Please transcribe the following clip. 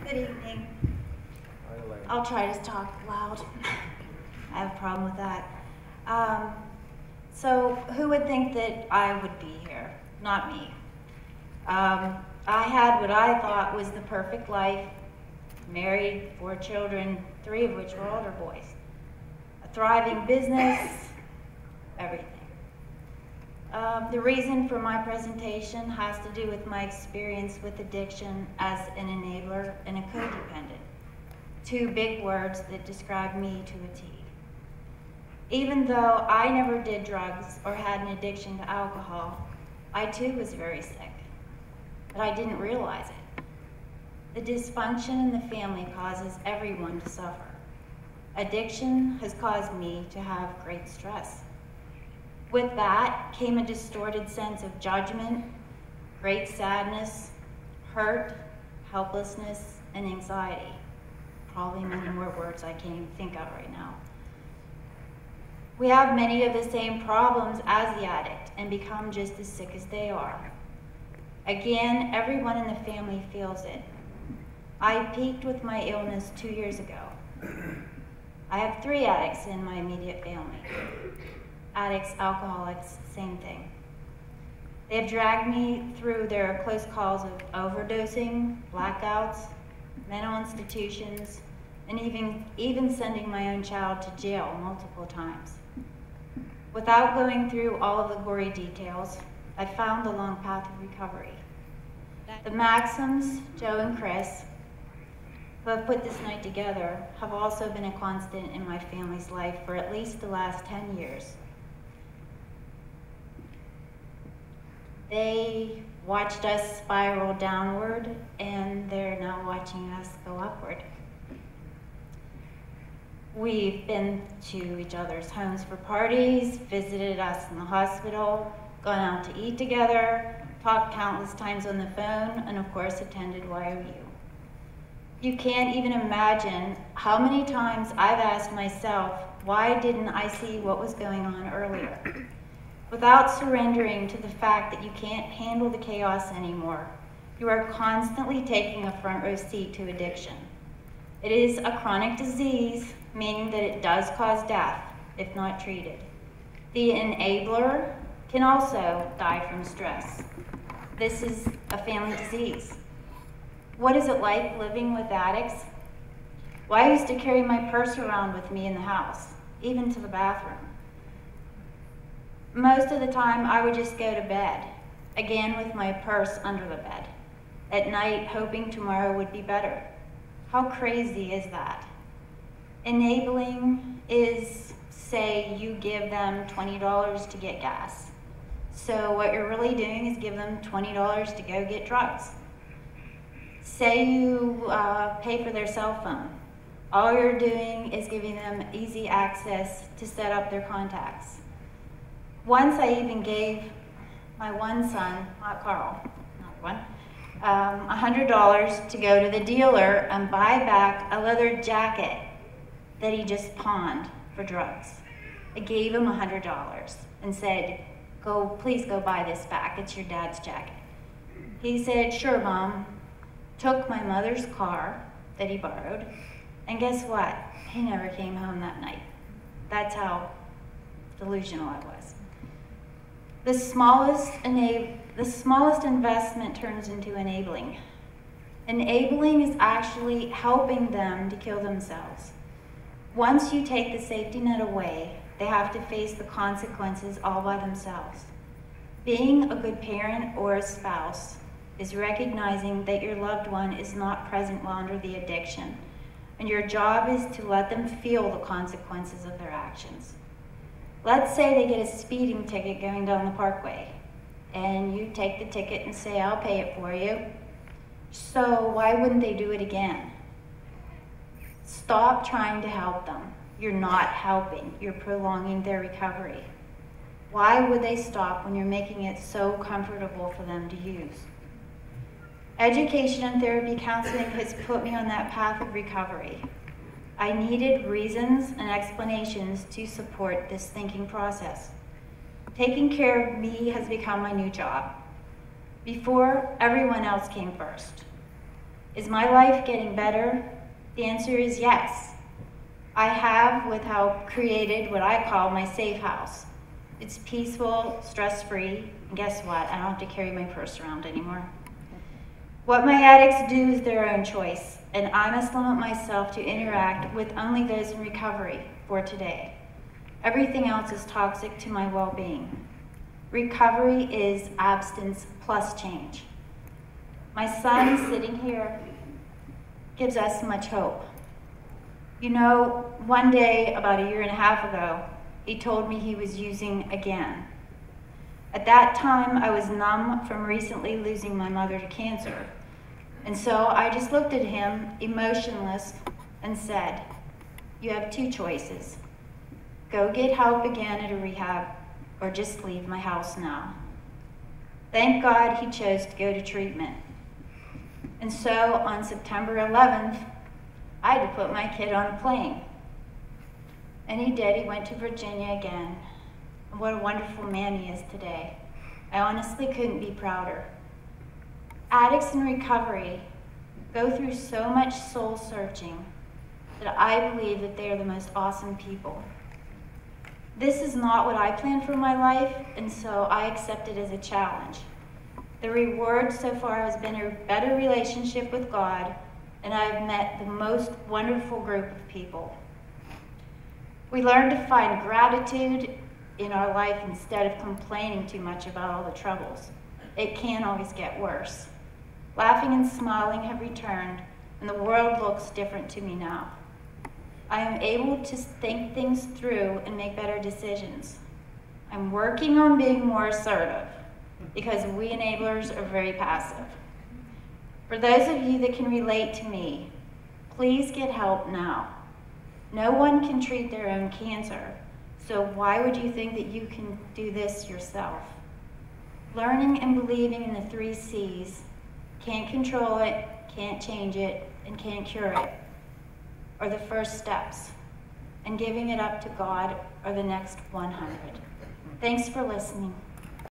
Good evening. Hi, Elaine. I'll try to talk loud. I have a problem with that. So who would think that I would be here? Not me. I had what I thought was the perfect life, married, 4 children, 3 of which were older boys, a thriving business, everything. The reason for my presentation has to do with my experience with addiction as an enabler and a codependent. 2 big words that describe me to a T. Even though I never did drugs or had an addiction to alcohol, I too was very sick, but I didn't realize it. The dysfunction in the family causes everyone to suffer. Addiction has caused me to have great stress. With that came a distorted sense of judgment, great sadness, hurt, helplessness, and anxiety. Probably many more words I can't even think of right now. We have many of the same problems as the addict and become just as sick as they are. Again, everyone in the family feels it. I peaked with my illness 2 years ago. I have 3 addicts in my immediate family. Addicts, alcoholics, same thing. They have dragged me through their close calls of overdosing, blackouts, mental institutions, and even sending my own child to jail multiple times. Without going through all of the gory details, I found the long path of recovery. The Maxims, Joe and Chris, who have put this night together, have also been a constant in my family's life for at least the last 10 years. They watched us spiral downward, and they're now watching us go upward. We've been to each other's homes for parties, visited us in the hospital, gone out to eat together, talked countless times on the phone, and of course attended YOU. You can't even imagine how many times I've asked myself, why didn't I see what was going on earlier? Without surrendering to the fact that you can't handle the chaos anymore, you are constantly taking a front row seat to addiction. It is a chronic disease, meaning that it does cause death if not treated. The enabler can also die from stress. This is a family disease. What is it like living with addicts? Well, I used to carry my purse around with me in the house, even to the bathroom. Most of the time, I would just go to bed, again with my purse under the bed, at night hoping tomorrow would be better. How crazy is that? Enabling is, say, you give them $20 to get gas. So what you're really doing is give them $20 to go get drugs. Say you pay for their cell phone. All you're doing is giving them easy access to set up their contacts. Once I even gave my one son, not Carl, not one, $100 to go to the dealer and buy back a leather jacket that he just pawned for drugs. I gave him $100 and said, please go buy this back, it's your dad's jacket. He said, sure, Mom, took my mother's car that he borrowed, and guess what? He never came home that night. That's how delusional I was. The smallest investment turns into enabling. Enabling is actually helping them to kill themselves. Once you take the safety net away, they have to face the consequences all by themselves. Being a good parent or a spouse is recognizing that your loved one is not present while under the addiction, and your job is to let them feel the consequences of their actions. Let's say they get a speeding ticket going down the parkway, and you take the ticket and say, I'll pay it for you. So why wouldn't they do it again? Stop trying to help them. You're not helping. You're prolonging their recovery. Why would they stop when you're making it so comfortable for them to use? Education and therapy counseling has put me on that path of recovery. I needed reasons and explanations to support this thinking process. Taking care of me has become my new job. Before, everyone else came first. Is my life getting better? The answer is yes. I have, with help, created what I call my safe house. It's peaceful, stress-free, and guess what? I don't have to carry my purse around anymore. What my addicts do is their own choice, and I must limit myself to interact with only those in recovery for today. Everything else is toxic to my well-being. Recovery is abstinence plus change. My son, sitting here, gives us much hope. You know, one day, about a year and a half ago, he told me he was using again. At that time, I was numb from recently losing my mother to cancer. And so I just looked at him, emotionless, and said, "You have two choices. Go get help again at a rehab, or just leave my house now." Thank God he chose to go to treatment. And so on September 11th, I had to put my kid on a plane. And he did. He went to Virginia again. And what a wonderful man he is today. I honestly couldn't be prouder. Addicts in recovery go through so much soul searching that I believe that they are the most awesome people. This is not what I planned for my life, and so I accept it as a challenge. The reward so far has been a better relationship with God, and I've met the most wonderful group of people. We learn to find gratitude in our life instead of complaining too much about all the troubles. It can always get worse. Laughing and smiling have returned, and the world looks different to me now. I am able to think things through and make better decisions. I'm working on being more assertive, because we enablers are very passive. For those of you that can relate to me, please get help now. No one can treat their own cancer, so why would you think that you can do this yourself? Learning and believing in the 3 C's, can't control it, can't change it, and can't cure it, are the first steps, and giving it up to God are the next 100. Thanks for listening.